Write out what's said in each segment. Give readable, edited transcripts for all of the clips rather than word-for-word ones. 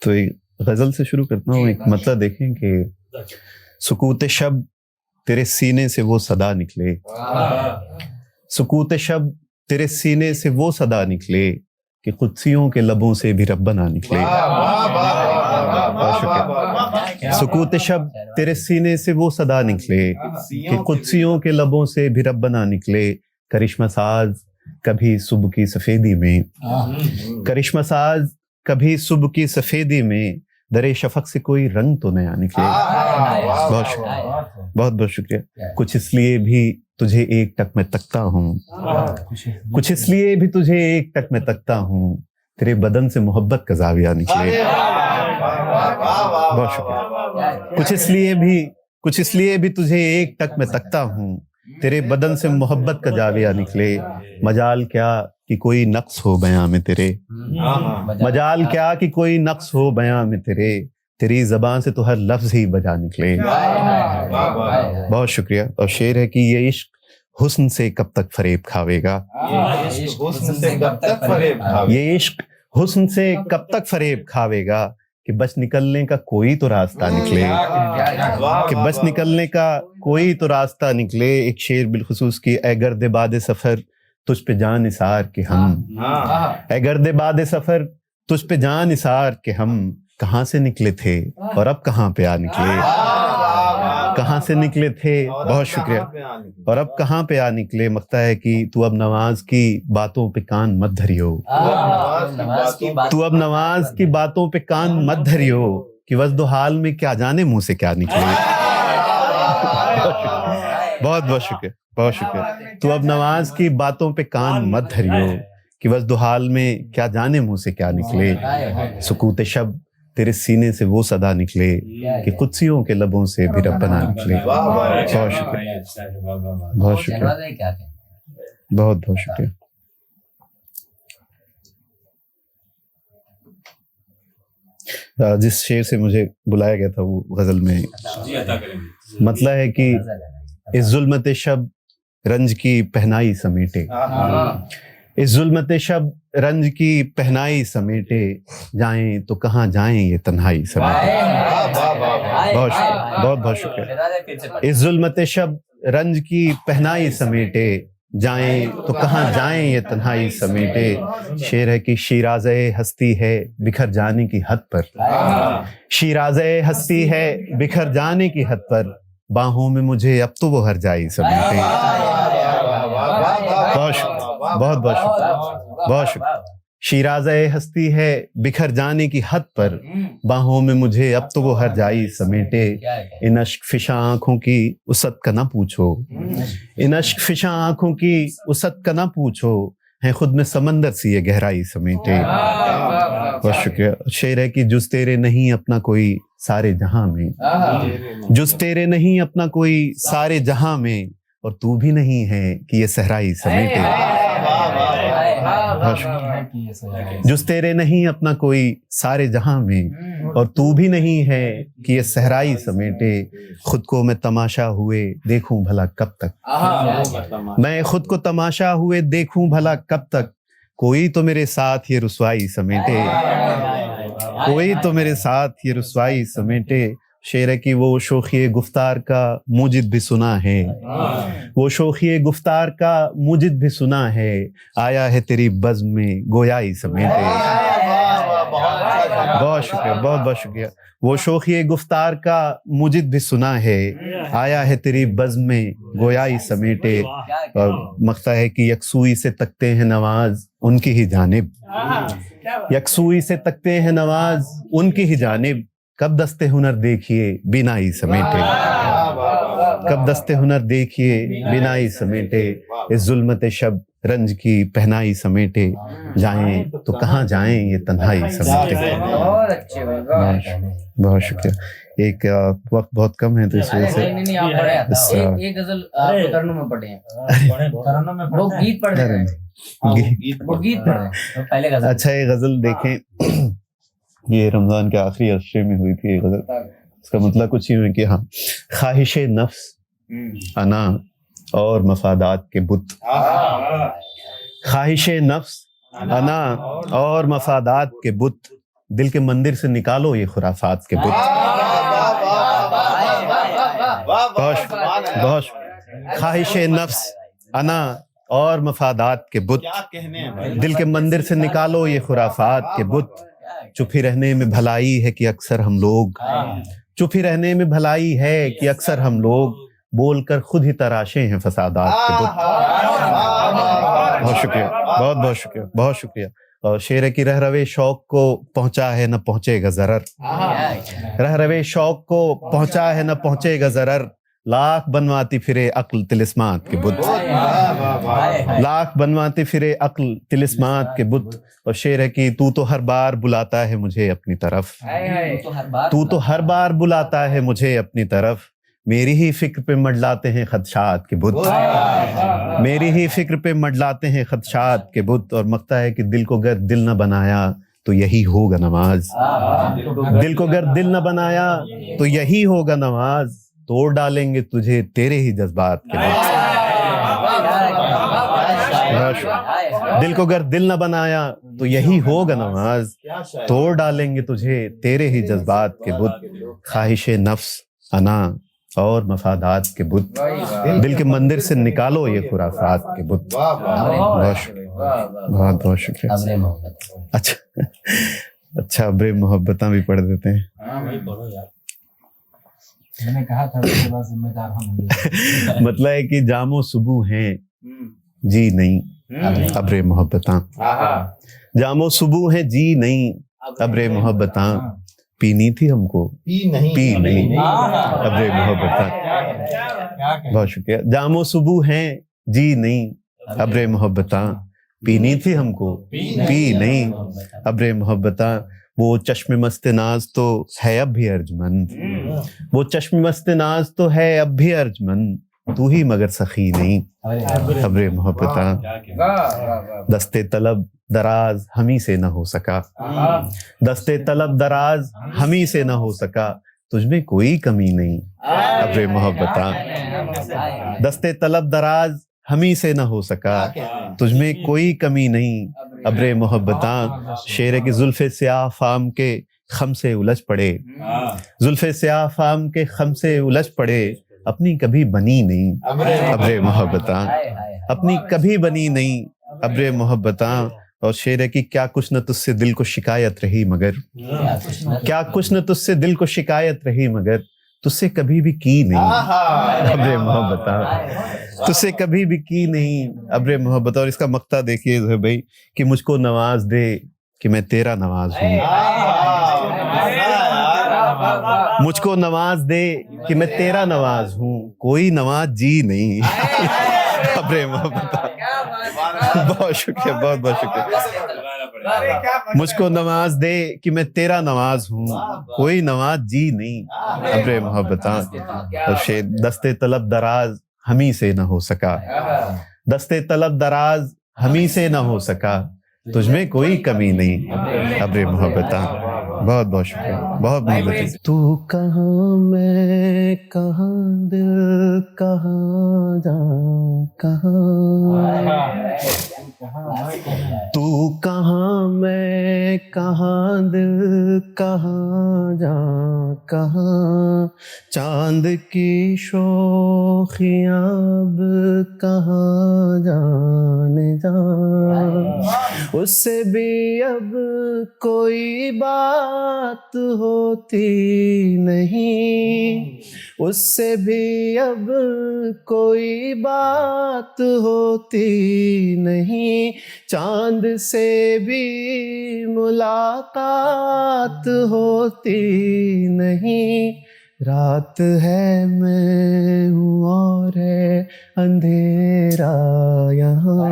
तो एक गजल से शुरू करता हूँ। एक मतलब देखें कि सुकूत शब तेरे सीने से वो सदा निकले, सुकूत शब तेरे सीने से वो सदा निकले कि कुदसियों के लबों से भी रब्बना निकले। सुकूत शब तेरे सीने से वो सदा निकले कि कुदसियों के लबों से भी रब्बना निकले। करिश्मा साज कभी सुबह की सफेदी में, करिश्मा साज कभी सुबह की सफेदी में, दरे शफक से कोई रंग तो नया निकले। बहुत शुक्रिया, बहुत बहुत शुक्रिया। कुछ इसलिए भी तुझे एक टक में तकता हूँ, कुछ इसलिए भी तुझे एक टक में तकता हूँ, तेरे बदन से मोहब्बत का जाविया निकले। बहुत शुक्रिया। कुछ इसलिए भी तुझे एक टक में तकता हूँ, तेरे बदन से मोहब्बत का जाविया निकले। मजाल क्या कि कोई नक्स हो बयां में तेरे, मजाल क्या कि कोई नक्स हो बयां में तेरे, तेरी जबान से तो हर लफ्ज ही बजा निकले। बहुत शुक्रिया। और शेर है कि ये इश्क हुस्न से कब तक फरेब खावेगा, ये इश्क हुस्न से कब तक फरेब खावेगा, कि बच निकलने का कोई तो रास्ता निकले, कि बच निकलने का कोई तो रास्ता निकले। एक शेर बिलखुसूस की, ए गर्दे बादे सफर तुझ पे जान निसार के हम, ए गर्दे बादे सफर तुझ पे जान निसार के हम, कहाँ से निकले थे और अब कहाँ पे आ निकले, कहाँ से निकले थे। बहुत शुक्रिया। और अब कहाँ पे आ निकले। मकता है कि तू अब नमाज की बातों पे कान मत धरियो, तू अब नमाज की बातों पे कान मत धरियो, कि वज़्दो हाल में क्या जाने मुंह से क्या निकले। बहुत बहुत शुक्रिया, बहुत शुक्रिया। तू अब नमाज की बातों पे कान मत धरियो, कि वज़्दो हाल में क्या जाने मुंह से क्या निकले। सुकूत शब तेरे सीने से वो सदा निकले कि कुदसियों के लबों से भी रब्बना निकले। बहुत शुक्रिया, बहुत शुक्रिया, बहुत बहुत शुक्रिया। जिस शेर से मुझे बुलाया गया था वो गजल में मतलब है कि इस जुल्मत शब रंज की पहनाई समेटे, इस जुल्मत शब रंज की पहनाई समेटे, जाएं तो कहाँ जाएं ये तन्हाई समेटे। बहुत बहुत बहुत शुक्रिया। इस जुल्मत शब रंज की पहनाई समेटे, जाएं तो कहाँ जाएं ये तन्हाई समेटे। शेर है कि शीराज़े हस्ती है बिखर जाने की हद पर, शीराज़े हस्ती है बिखर जाने की हद पर, बाहों में मुझे अब तो वो हर जाई समेटे। बहुत बहुत शुक्रिया, बहुत शुक्रिया। शीराज़े हस्ती है बिखर जाने की हद पर, बाहों में मुझे अब तो वो हर जाई समेटे। इन अश्क फिशा आंखों की उसत का ना पूछो, इन अश्क फिशा आंखों की उसत का ना पूछो, है खुद में समंदर सी ये गहराई समेटे। बहुत शुक्रिया। शेर है कि जुज तेरे नहीं अपना कोई सारे जहां में, जुज तेरे नहीं अपना कोई सारे जहां में, और तू भी नहीं है कि ये सहराई समेटे। जुज तेरे नहीं अपना कोई सारे जहां में, और तू भी नहीं है कि ये सहराई समेटे। खुद को मैं तमाशा हुए देखूं भला कब तक, मैं खुद को तमाशा हुए देखूं भला कब तक, कोई तो मेरे साथ ये रुसवाई समेटे, कोई तो मेरे साथ ये रुसवाई समेटे। शेर है कि वो शोखिए गुफ्तार का मुजिद भी सुना है, वो शोखिए गुफ्तार का मुजिद भी सुना है, आया है तेरी बज़्म में गोयाई समेटे। बहुत शुक्रिया, बहुत बहुत शुक्रिया। वो शोखिए गुफ्तार का मुजिद भी सुना है, आया है तेरी बज़्म में गोयाई समेटे। और मकता है कि यकसुई से तकते हैं नवाज उनकी ही जानिब, यकसुई से तकते हैं नवाज उनकी ही जानिब, कब दस्ते हुनर देखिए बिनाई समेटे, कब दस्ते हुनर देखिए बिनाई समेटे। इस जुल्मत शब रंज की पहनाई समेटे, जाएं तो कहाँ जाएं ये तन्हाई समेटे। बहुत शुक्रिया। एक वक्त बहुत कम है तो इस वजह से एक गजल तरन्नुम में पढ़े हैं, वो गीत पढ़ रहे हैं, गीत पढ़ रहे हैं पहले गजल। अच्छा, ये गजल देखें, ये रमजान के आखिरी अशरे में हुई थी ये गजल। इसका मतलब कुछ यूं है कि हाँ, ख्वाहिशे नफ्स अना और मफादात के बुत, ख्वाहिशे नफ्स अना और मफादात के बुत, दिल के मंदिर से निकालो ये खुराफात के बुत। बहुत ख्वाहिश नफ्स, अना और मफादात के बुत, दिल के मंदिर से निकालो ये खुराफात के बुत। चुप ही रहने में भलाई है कि अक्सर हम लोग, चुप ही रहने में भलाई है कि अक्सर हम लोग बोलकर खुद ही तराशे हैं फसादात के बुत। बहुत शुक्रिया, बहुत बहुत शुक्रिया, बहुत शुक्रिया। और शेर की रह रवे शौक को पहुंचा है न पहुंचेगा जरर, रह रवे शौक को पहुंचा है न पहुंचेगा जरर। लाख बनवाती फिरे अक्ल तिलिस्मात के बुत, लाख बनवाती फिरे अक्ल तिलिस्मात के बुत। और शेर है कि तू तो हर बार बुलाता है मुझे अपनी तरफ, तू तो हर बार बुलाता है मुझे अपनी तरफ। मेरी ही फिक्र पे मंडलाते हैं खदशात के बुत, मेरी ही फिक्र पे मंडलाते हैं खदशात के बुत। और मकता है कि दिल को गर दिल न बनाया तो यही होगा नमाज, दिल को गर दिल न बनाया तो यही होगा नमाज। तोड़ डालेंगे तुझे तेरे ही जज्बात के बुत, दिल को गर दिल न बनाया तो यही होगा नमाज। तोड़ डालेंगे तुझे तेरे ही जज्बात के बुत। ख्वाहिश नफ्स, अना और मफादात के बुत, दिल के मंदिर से निकालो ये खुराफात के बुत। बहुत शुक्रिया, बहुत बहुत शुक्रिया। अच्छा अच्छा, अब्रे मोहब्बतां भी पढ़ देते हैं। मैंने कहा था उसके बाद जिम्मेदार हम होंगे। मतलब है कि जामो सुबह हैं जी नहीं अब्रे मोहब्बतां, जामो सुबह हैं जी नहीं अब्रे मोहब्बतां। पीनी थी हमको पी नहीं अब्रे मोहब्बतां। बहुत शुक्रिया। जामो सुबह हैं जी नहीं अब्रे मोहब्बतां, पीनी थी हमको पी नहीं अब्रे मोहब्बतां। वो चश्मे मस्ते नाज तो है अब भी अर्जमंद, वो चश्मे मस्ते नाज तो है अब भी अर्जमंद। तू ही मगर सखी नहीं अब्रे मोहब्बतां। दस्ते तलब दराज हमी से न हो सका, दस्ते तलब दराज हमी से न हो सका। तुझमें कोई कमी नहीं अब्रे मोहब्बतां। दस्ते तलब दराज हमी से न हो सका, तुझमें कोई कमी नहीं अब्रे मोहब्बतां। शेर की जुल्फे स्याह फाम के खम से उलझ पड़े, जुल्फे स्याह फाम के खम से उलझ पड़े। अपनी कभी बनी नहीं अब्रे मोहब्बतां, अपनी कभी बनी नहीं अब्रे मोहब्बतां। और शेर है कि क्या कुछ न तुझसे दिल को शिकायत रही मगर, क्या कुछ न तुझसे दिल को शिकायत रही मगर। तुझसे कभी भी की नहीं अब्रे मोहब्बतां, तुझसे कभी भी की नहीं अब्रे मोहब्बतां। और इसका मक्ता देखिए भाई कि मुझको नवाज दे कि मैं तेरा नवाज हूँ, मुझको नवाज दे कि मैं तेरा नवाज हूँ। कोई नवाज जी नहीं अब्रे मोहब्बतां। बहुत शुक्रिया, बहुत बहुत शुक्रिया। मुझको नवाज दे कि मैं तेरा नवाज हूँ, कोई नवाज जी नहीं अब्रे मोहब्बतां। और शेर दस्ते तलब दराज हमी से न हो सका, दस्ते तलब दराज हमी से न हो सका। तुझमें कोई कमी नहीं अब्रे मोहब्बतां। बहुत बहुत शुक्रिया, बहुत मोहब्बत। तू कहाँ मैं कहाँ दिल कहाँ जा कहाँ, तू कहाँ मैं कहाँ दिल कहाँ जा कहाँ। चांद की शोखियाँ अब कहाँ जाने जा, उससे भी अब कोई बात होती नहीं, उससे भी अब कोई बात होती नहीं। चांद से भी मुलाकात होती नहीं। रात है मैं हूँ और है अंधेरा यहाँ,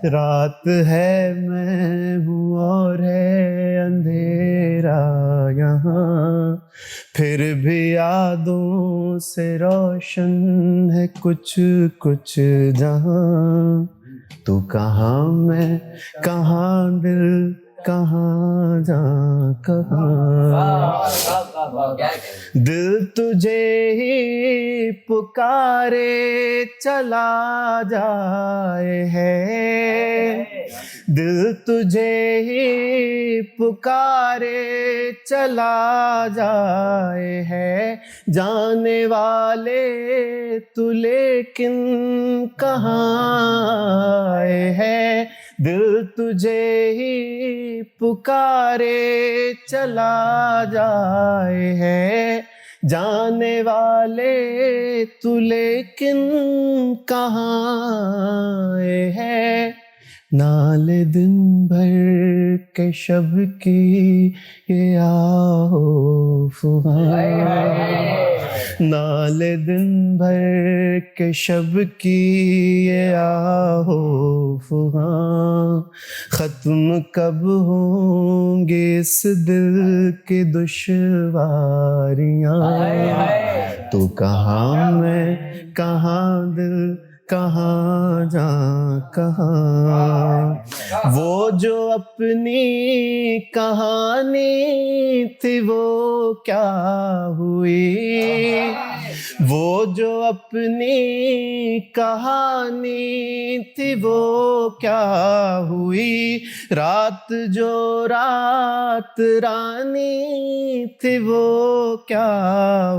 रात है मैं हूँ और है अंधेरा यहाँ। फिर भी यादों से रोशन है कुछ कुछ जहाँ। तू कहाँ मैं कहाँ दिल कहाँ जा कहाँ। दिल तुझे ही पुकारे चला जाए है, दिल तुझे ही पुकारे चला जाए है, जाने वाले तू लेकिन कहाँ आए है, दिल तुझे ही पुकारे चला जाए है, जाने वाले तू लेकिन कहाँ आए है, नाले दिन भर के शब की ये आओ फुहार, नाले दिन भर के शब की ये आओ फुहार, खत्म कब होंगे इस दिल की दुश्वारियां, तू कहाँ मैं कहाँ दिल कहाँ जा कहाँ, वो जो अपनी कहानी थी वो क्या हुई, वो जो अपनी कहानी थी वो क्या हुई, रात जो रात रानी थी वो क्या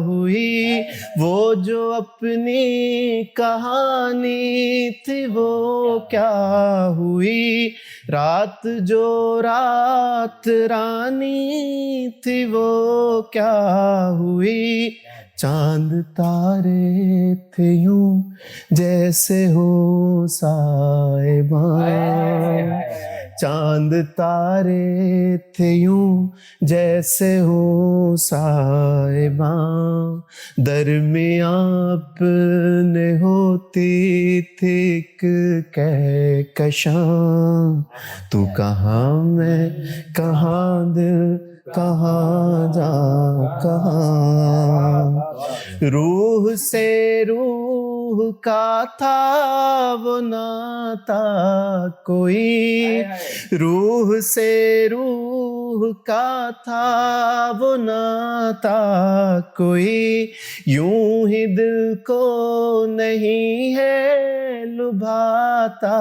हुई, वो जो अपनी कहानी थी वो क्या हुई, रात जो रात रानी थी वो क्या हुई, चांद तारे थे यूं जैसे हो साहिबा, चांद तारे थे यूं जैसे हो साहिबा, दरमियां अपने होती थी एक कहकशां, तू कहाँ मैं कहाँ दिल कहाँ जा कहाँ, रूह से रूह का था वो नाता कोई, रूह से रूह का था वो नाता कोई, यूं ही दिल को नहीं है लुभाता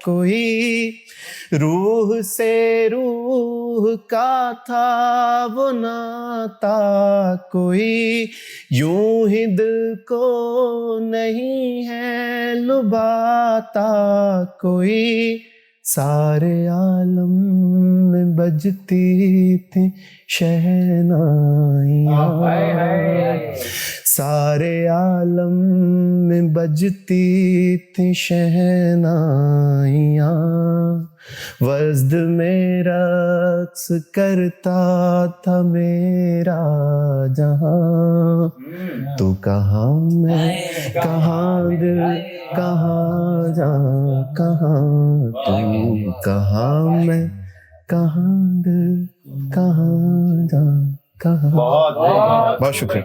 कोई, रूह से रूह का था वो नाता कोई, यूं ही दिल को नहीं है लुभाता कोई, सारे आलम में बजती थी शहनाइयाँ, सारे आलम में बजती थी शहनाइयाँ, वज्द में रक्स करता था मेरा जहां, तू कहाँ मैं कहाँ दिल कहाँ जा कहाँ, तू कहाँ मैं कहाँ दिल कहाँ जा कहाँ। बहुत शुक्रिया।